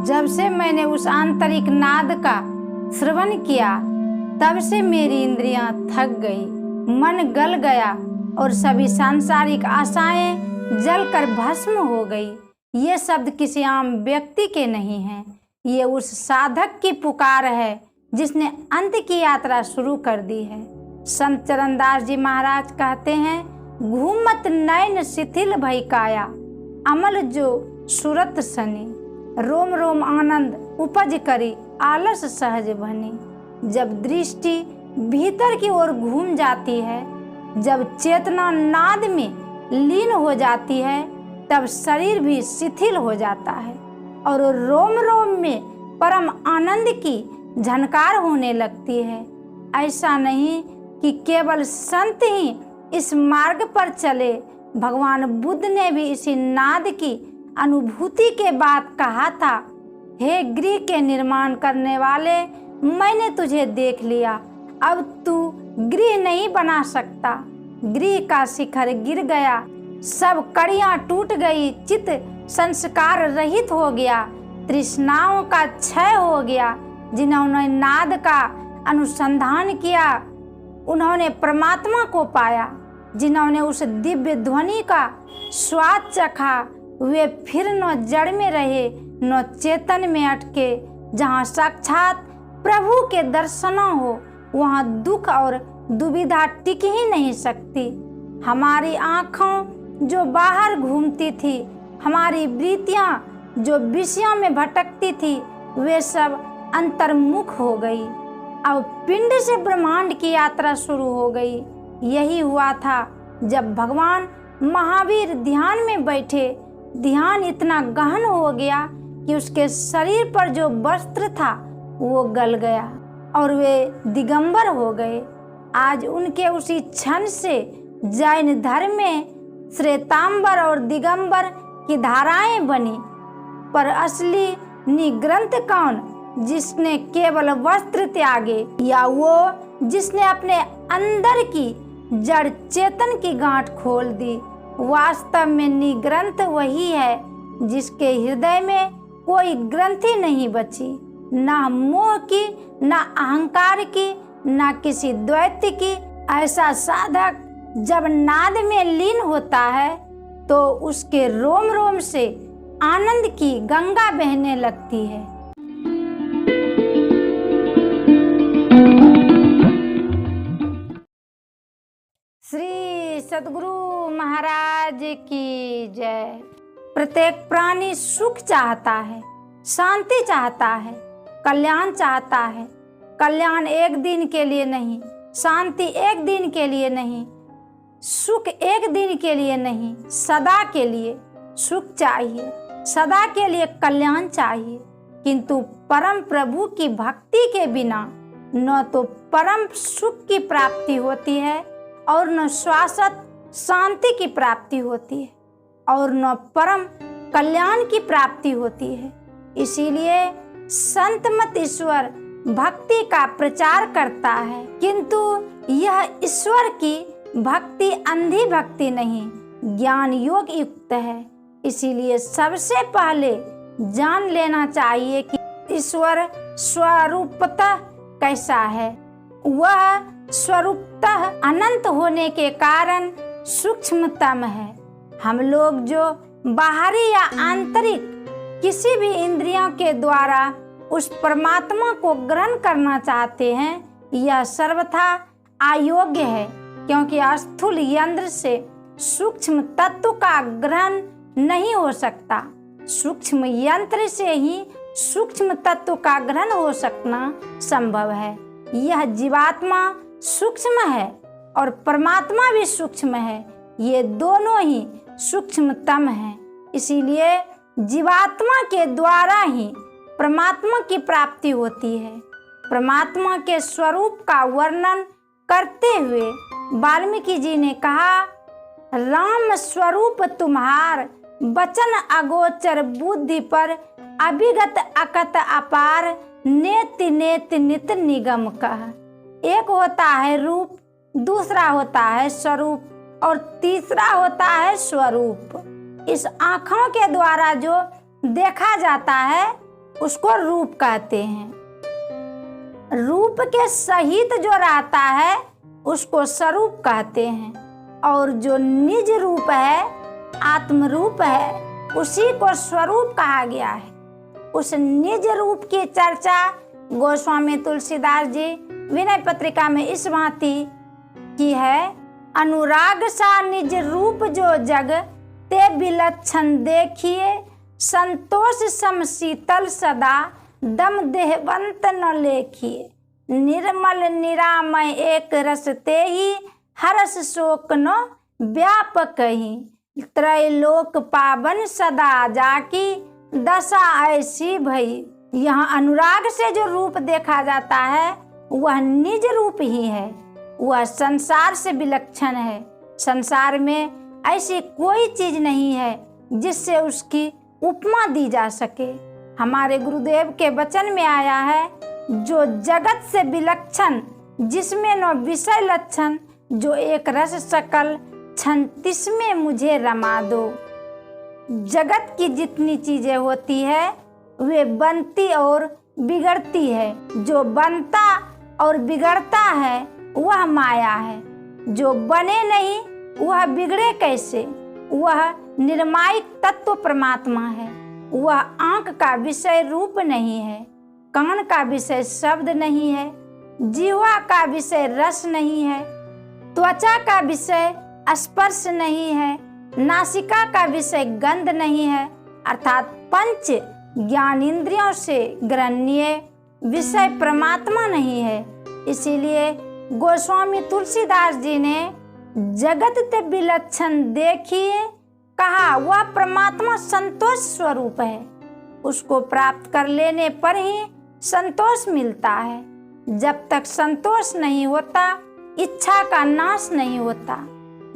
जब से मैंने उस आंतरिक नाद का श्रवण किया तब से मेरी इंद्रियां थक गई, मन गल गया और सभी सांसारिक आशाएं जलकर भस्म हो गई। ये शब्द किसी आम व्यक्ति के नहीं हैं, ये उस साधक की पुकार है जिसने अंत की यात्रा शुरू कर दी है। संत चरणदास जी महाराज कहते हैं, घूमत नैन शिथिल भई काया, अमल जो सूरत सनी, रोम रोम आनंद उपज करी, आलस सहज बनी। जब दृष्टि भीतर की ओर घूम जाती है, जब चेतना नाद में लीन हो जाती है, तब शरीर भी शिथिल हो जाता है और रोम रोम में परम आनंद की झनकार होने लगती है। ऐसा नहीं कि केवल संत ही इस मार्ग पर चले, भगवान बुद्ध ने भी इसी नाद की अनुभूति के बाद कहा था, हे गृह के निर्माण करने वाले, मैंने तुझे देख लिया, अब तू गृह नहीं बना सकता। गृह का शिखर गिर गया, सब कड़ियां टूट गई, चित्त संस्कार रहित हो गया, तृष्णाओं का क्षय हो गया। जिन्होंने नाद का अनुसंधान किया उन्होंने परमात्मा को पाया, जिन्होंने उस दिव्य ध्वनि का स्वाद चखा वे फिर न जड़ में रहे न चेतन में अटके। जहाँ साक्षात प्रभु के दर्शन हो वहाँ दुख और दुविधा टिक ही नहीं सकती। हमारी आँखों जो बाहर घूमती थी, हमारी वृत्तियाँ जो विषयों में भटकती थी, वे सब अंतर्मुख हो गई। अब पिंड से ब्रह्मांड की यात्रा शुरू हो गई। यही हुआ था जब भगवान महावीर ध्यान में बैठे। ध्यान इतना गहन हो गया कि उसके शरीर पर जो वस्त्र था वो गल गया और वे दिगंबर हो गए। आज उनके उसी क्षण से जैन धर्म में श्वेतांबर और दिगंबर की धाराएं बनी। पर असली निग्रंथ कौन? जिसने केवल वस्त्र त्यागे, या वो जिसने अपने अंदर की जड़ चेतन की गांठ खोल दी। वास्तव में निग्रंथ वही है जिसके हृदय में कोई ग्रंथि नहीं बची, ना मोह की, ना अहंकार की, ना किसी द्वैत की। ऐसा साधक जब नाद में लीन होता है तो उसके रोम रोम से आनंद की गंगा बहने लगती है। श्री सद्गुरु महाराज की जय। प्रत्येक प्राणी सुख चाहता है, शांति चाहता है, कल्याण चाहता है। कल्याण एक दिन के लिए नहीं, शांति एक दिन के लिए नहीं, सुख एक दिन के लिए नहीं, सदा के लिए सुख चाहिए, सदा के लिए कल्याण चाहिए। किंतु परम प्रभु की भक्ति के बिना न तो परम सुख की प्राप्ति होती है और न शाश्वत शांति की प्राप्ति होती है और न परम कल्याण की प्राप्ति होती है। इसीलिए संत मत ईश्वर भक्ति का प्रचार करता है, किंतु यह ईश्वर की भक्ति अंधी भक्ति नहीं, ज्ञान योग युक्त है। इसीलिए सबसे पहले जान लेना चाहिए कि ईश्वर स्वरूपतः कैसा है। वह स्वरूपतः अनंत होने के कारण सूक्ष्मतम है। हम लोग जो बाहरी या आंतरिक किसी भी इंद्रियों के द्वारा उस परमात्मा को ग्रहण करना चाहते हैं, यह सर्वथा अयोग्य है, क्योंकि स्थूल यंत्र से सूक्ष्म तत्व का ग्रहण नहीं हो सकता। सूक्ष्म यंत्र से ही सूक्ष्म तत्व का ग्रहण हो सकना संभव है। यह जीवात्मा सूक्ष्म है और परमात्मा भी सूक्ष्म है, ये दोनों ही सूक्ष्मतम हैं। इसीलिए जीवात्मा के द्वारा ही परमात्मा की प्राप्ति होती है। परमात्मा के स्वरूप का वर्णन करते हुए वाल्मीकि जी ने कहा, राम स्वरूप तुम्हार, बचन अगोचर बुद्धि पर, अभिगत अकत अपार, नेति नेति नित निगम कह। एक होता है रूप, दूसरा होता है स्वरूप और तीसरा होता है स्वरूप। इस आँखों के द्वारा जो देखा जाता है उसको रूप कहते हैं। रूप के सहित जो रहता है उसको स्वरूप कहते हैं, और जो निज रूप है, आत्म रूप है, उसी को स्वरूप कहा गया है। उस निज रूप की चर्चा गोस्वामी तुलसीदास जी विनय पत्रिका में इस भांति की है। अनुराग सा निज रूप जो जग ते विलक्षण देखिए, संतोष सम शीतल सदा दम देहवंत न लेखिए। निर्मल निरामय एक रस ते ही, हरस शोक न व्यापक ही। त्रैलोक पावन सदा जाकी, दशा ऐसी भई। यहाँ अनुराग से जो रूप देखा जाता है वह निज रूप ही है, वह संसार से विलक्षण है। संसार में ऐसी कोई चीज नहीं है जिससे उसकी उपमा दी जा सके। हमारे गुरुदेव के वचन में आया है, जो जगत से विलक्षण, जिसमें न विषय लक्षण, जो एक रस सकल क्षण तिसमें मुझे रमा दो। जगत की जितनी चीजें होती है वे बनती और बिगड़ती है। जो बनता और बिगड़ता है वह माया है, जो बने नहीं वह बिगड़े कैसे। वह निर्मायक तत्व परमात्मा है। वह आंख का विषय रूप नहीं है, कान का विषय शब्द नहीं है, जीवा का विषय रस नहीं है, त्वचा का विषय स्पर्श नहीं है, नासिका का विषय गंध नहीं है, अर्थात पंच ज्ञानेंद्रियों से ग्रहणीय विषय परमात्मा नहीं है। इसीलिए गोस्वामी तुलसीदास जी ने जगत ते विलक्षण देखिए कहा, वह परमात्मा संतोष स्वरूप है। उसको प्राप्त कर लेने पर ही संतोष मिलता है। जब तक संतोष नहीं होता, इच्छा का नाश नहीं होता।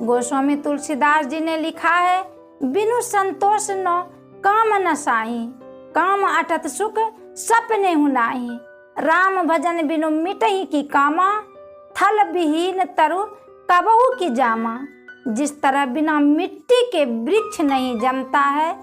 गोस्वामी तुलसीदास जी ने लिखा है, बिनु संतोष न काम न साई, काम अटत सुख सपने हुनाई। राम भजन बिनु मिटही की कामा, थल विहीन तरु कबहू की जामा। जिस तरह बिना मिट्टी के वृक्ष नहीं जमता है,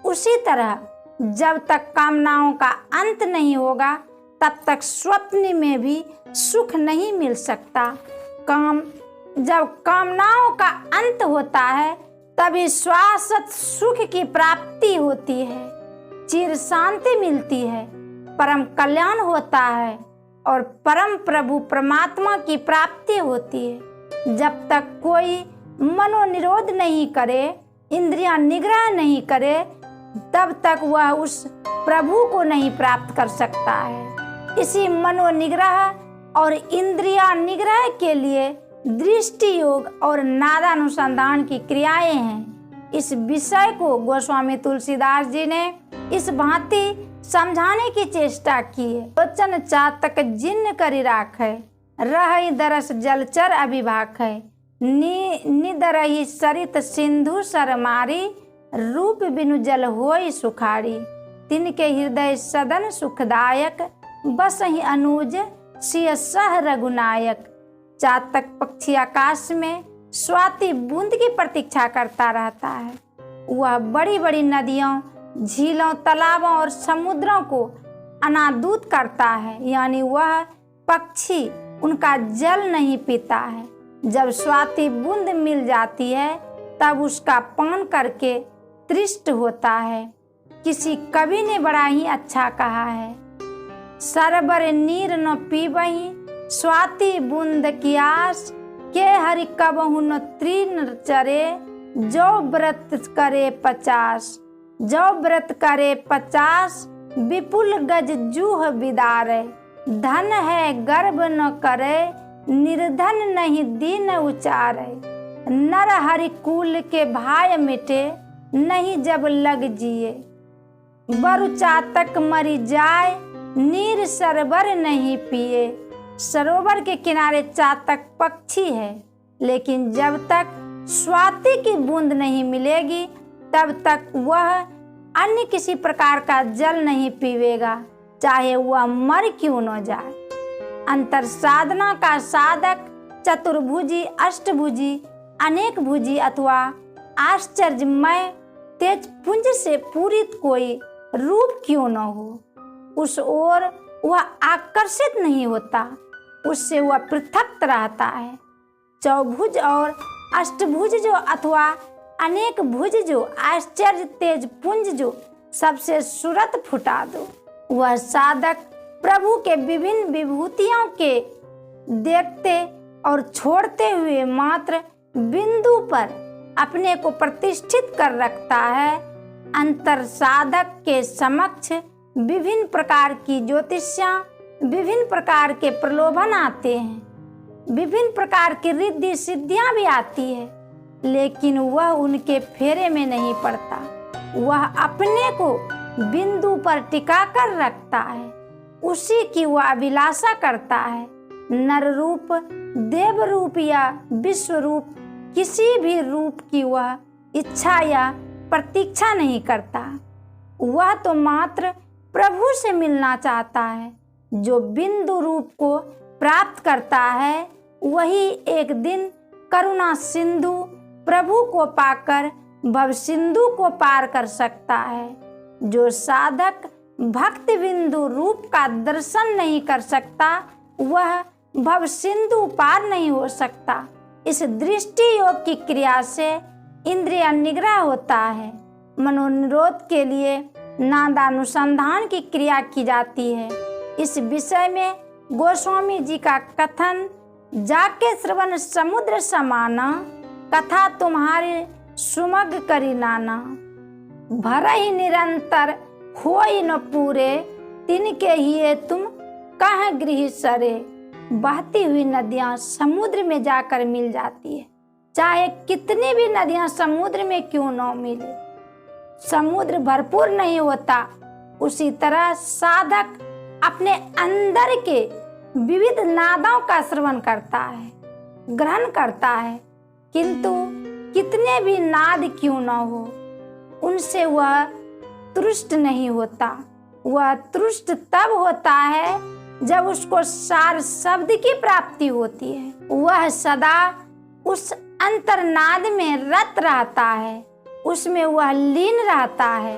उसी तरह जब तक कामनाओं का अंत नहीं होगा तब तक स्वप्न में भी सुख नहीं मिल सकता। जब कामनाओं का अंत होता है तभी शाश्वत सुख की प्राप्ति होती है, चिर शांति मिलती है, परम कल्याण होता है और परम प्रभु परमात्मा की प्राप्ति होती है। जब तक कोई मनोनिरोध नहीं करे, इंद्रियां निग्रह नहीं करे, तब तक वह उस प्रभु को नहीं प्राप्त कर सकता है। इसी मनोनिग्रह और इंद्रियां निग्रह के लिए दृष्टि योग और नादानुसंधान की क्रियाएं हैं। इस विषय को गोस्वामी तुलसीदास जी ने इस भांति समझाने की चेष्टा की है। लोचन चातक जिन्न करी राख है, रही दरस जलचर अभिभाख है। निदरही सरित सिंधु सरमारी, रूप बिनु जल होई सुखारी। तिनके हृदय सदन सुखदायक, बसहि अनुज सिय सह रघुनायक। चातक पक्षी आकाश में स्वाति बूंद की प्रतीक्षा करता रहता है। वह बड़ी बड़ी नदियों, झीलों, तालाबों और समुद्रों को अनादूत करता है, यानी वह पक्षी उनका जल नहीं पीता है। जब स्वाति बूंद मिल जाती है तब उसका पान करके तृष्ट होता है। किसी कवि ने बड़ा ही अच्छा कहा है, सरबर नीर न पीबही स्वाति बूंद की आस, के हरि कबहु न तृण चरे, जो व्रत करे 50। जो व्रत करे 50, विपुल गज जूह बिदारे। धन है गर्भ न करे, निर्धन नहीं दीन उचारे। नर हरि कुल के भाय मिटे, नहीं जब लग जिए। बरु चातक मरी जाए, नीर सरोवर नहीं पिए। सरोवर के किनारे चातक पक्षी है, लेकिन जब तक स्वाति की बूंद नहीं मिलेगी तब तक वह अन्य किसी प्रकार का जल नहीं पीवेगा, चाहे वह मर क्यों न जाए। अंतर साधना का साधक चतुर्भुजी, अष्टभुजी, अनेक भुजी अथवा आश्चर्यमय तेज पुंज से पूरित कोई रूप क्यों न हो, उस ओर वह आकर्षित नहीं होता, उससे वह पृथक रहता है। चौभुज और अष्टभुज जो अथवा अनेक भुज जो आश्चर्य तेज पुंज जो सबसे सूरत फुटा दो। वह साधक प्रभु के विभिन्न विभूतियों के देखते और छोड़ते हुए मात्र बिंदु पर अपने को प्रतिष्ठित कर रखता है। अंतर साधक के समक्ष विभिन्न प्रकार की ज्योतिषियां, विभिन्न प्रकार के प्रलोभन आते हैं, विभिन्न प्रकार की रिद्धि सिद्धियां भी आती है, लेकिन वह उनके फेरे में नहीं पड़ता। वह अपने को बिंदु पर टिका कर रखता है, उसी की वह अभिलाषा करता है। नर रूप, देव रूप या विश्व रूप, किसी भी रूप की वह इच्छा या प्रतीक्षा नहीं करता। वह तो मात्र प्रभु से मिलना चाहता है। जो बिंदु रूप को प्राप्त करता है वही एक दिन करुणा सिंधु प्रभु को पाकर भव सिंधु को पार कर सकता है। जो साधक भक्ति बिंदु रूप का दर्शन नहीं कर सकता वह भव सिंधु पार नहीं हो सकता। इस दृष्टि योग की क्रिया से इंद्रिय निग्रह होता है। मनोनिरोध के लिए नादानुसंधान की क्रिया की जाती है। इस विषय में गोस्वामी जी का कथन, जाके श्रवण समुद्र समाना, कथा तुम्हारे सुमग करी नाना। भर ही निरंतर होई न पूरे, तिनके ही तुम कह गृह सरे। बहती हुई नदियां समुद्र में जाकर मिल जाती है, चाहे कितनी भी नदियां समुद्र में क्यों न मिले। समुद्र भरपूर नहीं होता, उसी तरह साधक अपने अंदर के विविध नादों का श्रवण करता है, ग्रहण करता है, किंतु कितने भी नाद क्यों न हो उनसे वह तुष्ट नहीं होता। वह तुष्ट तब होता है जब उसको सार शब्द की प्राप्ति होती है। वह सदा उस अंतर्नाद में रत रहता है, उसमें वह लीन रहता है,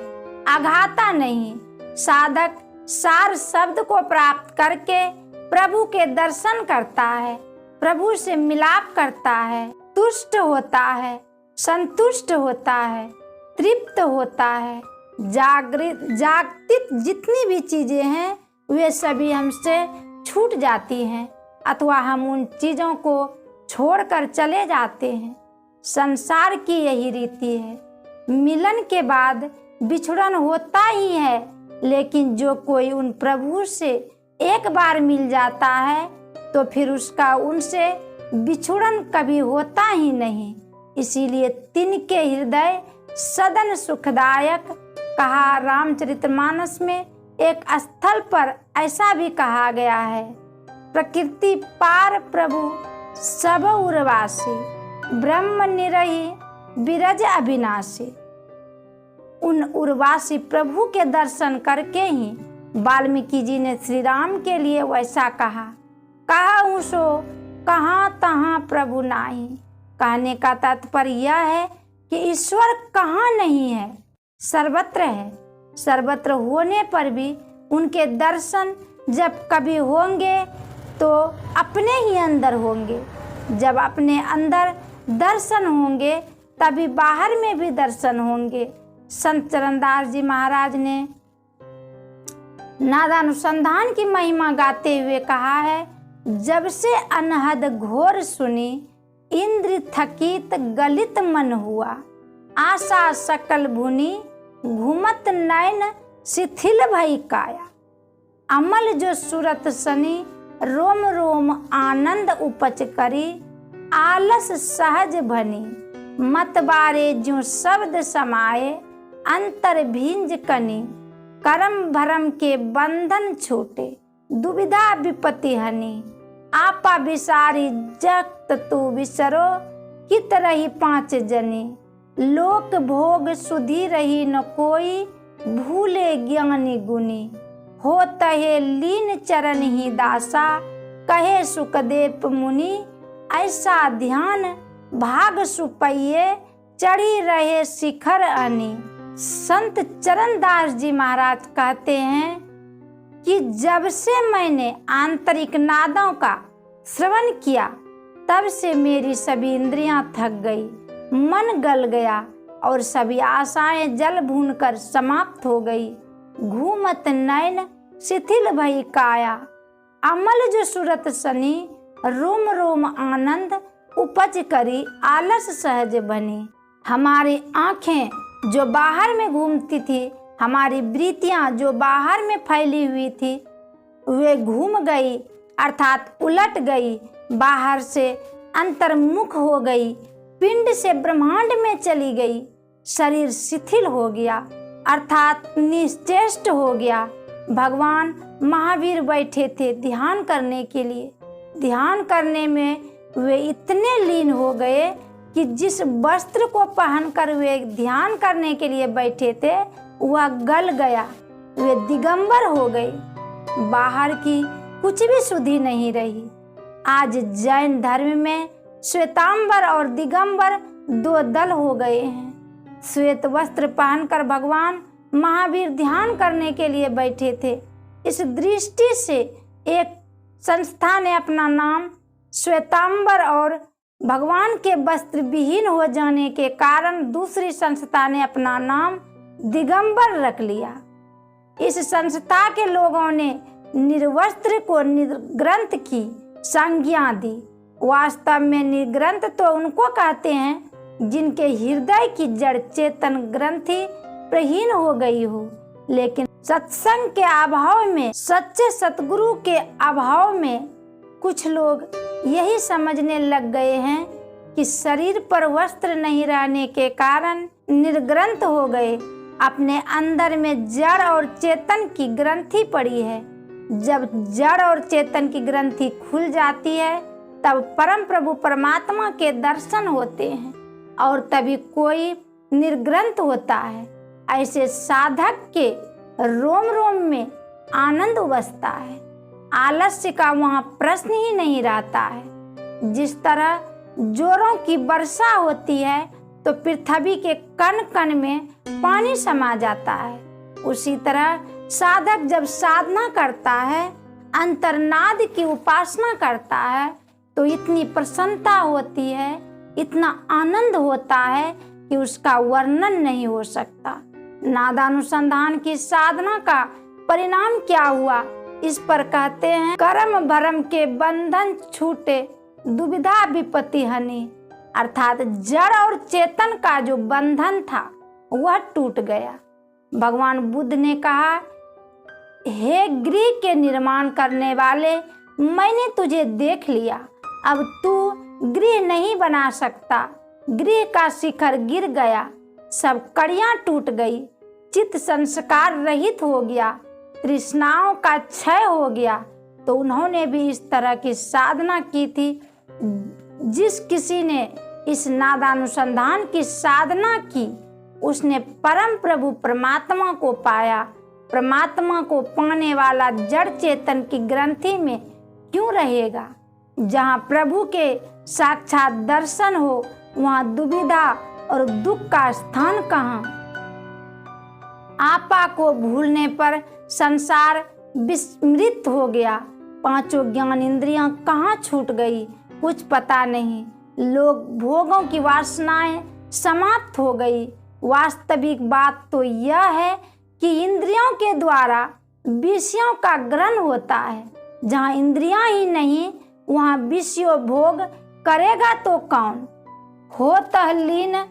आघाता नहीं। साधक सार शब्द को प्राप्त करके प्रभु के दर्शन करता है, प्रभु से मिलाप करता है, तुष्ट होता है, संतुष्ट होता है, तृप्त होता है। जागतिक जितनी भी चीजें हैं वे सभी हमसे छूट जाती हैं अथवा हम उन चीजों को छोड़कर चले जाते हैं। संसार की यही रीति है। मिलन के बाद बिछड़न होता ही है, लेकिन जो कोई उन प्रभु से एक बार मिल जाता है तो फिर उसका उनसे बिछुड़न कभी होता ही नहीं। इसीलिए तिनके हृदय सदन सुखदायक कहा। रामचरितमानस में एक स्थल पर ऐसा भी कहा गया है, प्रकृति पार प्रभु सब उर्वासी, ब्रह्म निरही बिरज अविनाशी। उन उर्वासी प्रभु के दर्शन करके ही वाल्मीकि जी ने श्री राम के लिए वैसा कहा सो कहाँ तहाँ प्रभु नाही। कहने का तात्पर्य यह है कि ईश्वर कहाँ नहीं है, सर्वत्र है। सर्वत्र होने पर भी उनके दर्शन जब कभी होंगे तो अपने ही अंदर होंगे। जब अपने अंदर दर्शन होंगे तभी बाहर में भी दर्शन होंगे। संत चरणदास जी महाराज ने नादानुसंधान की महिमा गाते हुए कहा है, जब से अनहद घोर सुनी, इंद्र थकित गलित मन हुआ। आशा सकल भुनी, घूमत नयन शिथिल भई काया। अमल जो सूरत सनी, रोम रोम आनंद उपच करी। आलस सहज भनी, मत बारे जो शब्द समाये। अंतर भींज कनी, करम भरम के बंधन छूटे। दुविधा विपत्ति हनी, आपा विसारी जगत तू विसरो। कित रही पांच जनी, लोक भोग सुधी रही न कोई। भूले ज्ञानी गुनी, हो तहे लीन चरण ही दासा। कहे सुखदेव मुनि, ऐसा ध्यान भाग सुपैये। चढ़ी रहे शिखर अनी। संत चरणदास जी महाराज कहते हैं, कि जब से मैंने आंतरिक नादों का श्रवण किया तब से मेरी सभी इंद्रियां थक गई, मन गल गया और सभी आशाएं जल भून कर समाप्त हो गई। घूमत नयन शिथिल भई काया, अमल जो सूरत सनी, रोम रोम आनंद उपज करी, आलस सहज बनी। हमारी आंखें जो बाहर में घूमती थी, हमारी वृत्तियां जो बाहर में फैली हुई थी, वे घूम गई अर्थात उलट गई, बाहर से अंतर्मुख हो गई, पिंड से ब्रह्मांड में चली गई। शरीर शिथिल हो गया अर्थात निश्चेष्ट हो गया। भगवान महावीर बैठे थे ध्यान करने के लिए। ध्यान करने में वे इतने लीन हो गए कि जिस वस्त्र को पहनकर वे ध्यान करने के लिए बैठे थे वह गल गया, वे दिगंबर हो गए, बाहर की कुछ भी सुधि नहीं रही। आज जैन धर्म में श्वेतांबर और दिगंबर दो दल हो गए हैं। श्वेत वस्त्र पहनकर भगवान महावीर ध्यान करने के लिए बैठे थे। इस दृष्टि से एक संस्था ने अपना नाम श्वेतांबर और भगवान के वस्त्र विहीन हो जाने के कारण दूसरी संस्था ने अपना नाम दिगंबर रख लिया। इस संस्था के लोगों ने निर्वस्त्र को निर्ग्रंथ की संज्ञा दी। वास्तव में निर्ग्रंथ तो उनको कहते हैं जिनके हृदय की जड़ चेतन ग्रंथि प्रहीन हो गई हो, लेकिन सत्संग के अभाव में, सच्चे सतगुरु के अभाव में कुछ लोग यही समझने लग गए हैं कि शरीर पर वस्त्र नहीं रहने के कारण निर्ग्रंथ हो गए। अपने अंदर में जड़ और चेतन की ग्रंथि पड़ी है। जब जड़ और चेतन की ग्रंथि खुल जाती है तब परम प्रभु परमात्मा के दर्शन होते हैं और तभी कोई निर्ग्रंथ होता है। ऐसे साधक के रोम रोम में आनंद बसता है, आलस्य का वहाँ प्रश्न ही नहीं रहता है। जिस तरह जोरों की वर्षा होती है तो पृथ्वी के कण कण में पानी समा जाता है, उसी तरह साधक जब साधना करता है, अंतर्नाद की उपासना करता है तो इतनी प्रसन्नता होती है, इतना आनंद होता है कि उसका वर्णन नहीं हो सकता। नादानुसंधान की साधना का परिणाम क्या हुआ, इस पर कहते हैं कर्म भरम के बंधन छूटे, दुविधा विपत्ति हनी। अर्थात जड़ और चेतन का जो बंधन था वह टूट गया। भगवान बुद्ध ने कहा, हे गृह के निर्माण करने वाले, मैंने तुझे देख लिया, अब तू गृह नहीं बना सकता। गृह का शिखर गिर गया, सब कड़ियां टूट गई, चित्त संस्कार रहित हो गया, तृष्णाओं का क्षय हो गया। तो उन्होंने भी इस तरह की साधना की थी। जिस किसी ने इस नादानुसंधान की साधना की उसने परम प्रभु परमात्मा को पाया। परमात्मा को पाने वाला जड़ चेतन की ग्रंथि में क्यों रहेगा? जहाँ प्रभु के साक्षात दर्शन हो वहाँ दुविधा और दुख का स्थान कहाँ? आपा को भूलने पर संसार विस्मृत हो गया। पांचों ज्ञान इंद्रियां कहाँ छूट गई कुछ पता नहीं। लोग भोगों की वासनाएं समाप्त हो गई। वास्तविक बात तो यह है कि इंद्रियों के द्वारा विषयों का ग्रहण होता है। जहाँ इंद्रियां ही नहीं वहाँ विषयों भोग करेगा तो कौन? हो तहलीन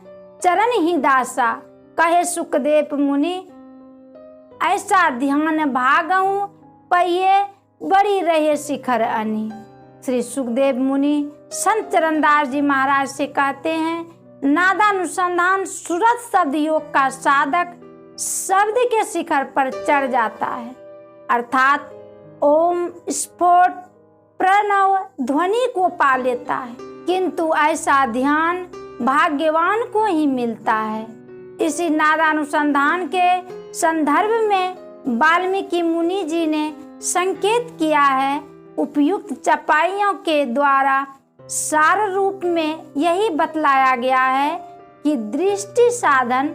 चरण ही दासा, कहे सुखदेव मुनि, ऐसा ध्यान भागऊं पहिए बड़ी रहे शिखर अनी। श्री सुखदेव मुनि संत चरणदास जी महाराज से कहते हैं, नादानुसंधान सूरत शब्द योग का साधक शब्द के शिखर पर चढ़ जाता है, अर्थात ओम स्फोट प्रणव ध्वनि को पा लेता है। किंतु ऐसा ध्यान भाग्यवान को ही मिलता है। इसी नादानुसंधान के संदर्भ में वाल्मीकि मुनि जी ने संकेत किया है। उपयुक्त चपाइयों के द्वारा सार रूप में यही बतलाया गया है कि दृष्टि साधन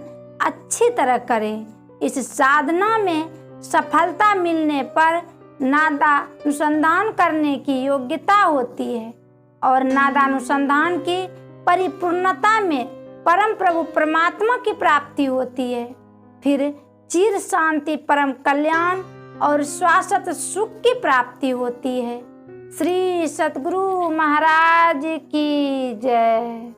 अच्छी तरह करें। इस साधना में सफलता मिलने पर नादानुसंधान करने की योग्यता होती है और नादानुसंधान की परिपूर्णता में परम प्रभु परमात्मा की प्राप्ति होती है। फिर चिर शांति, परम कल्याण और शाश्वत सुख की प्राप्ति होती है। श्री सतगुरु महाराज की जय।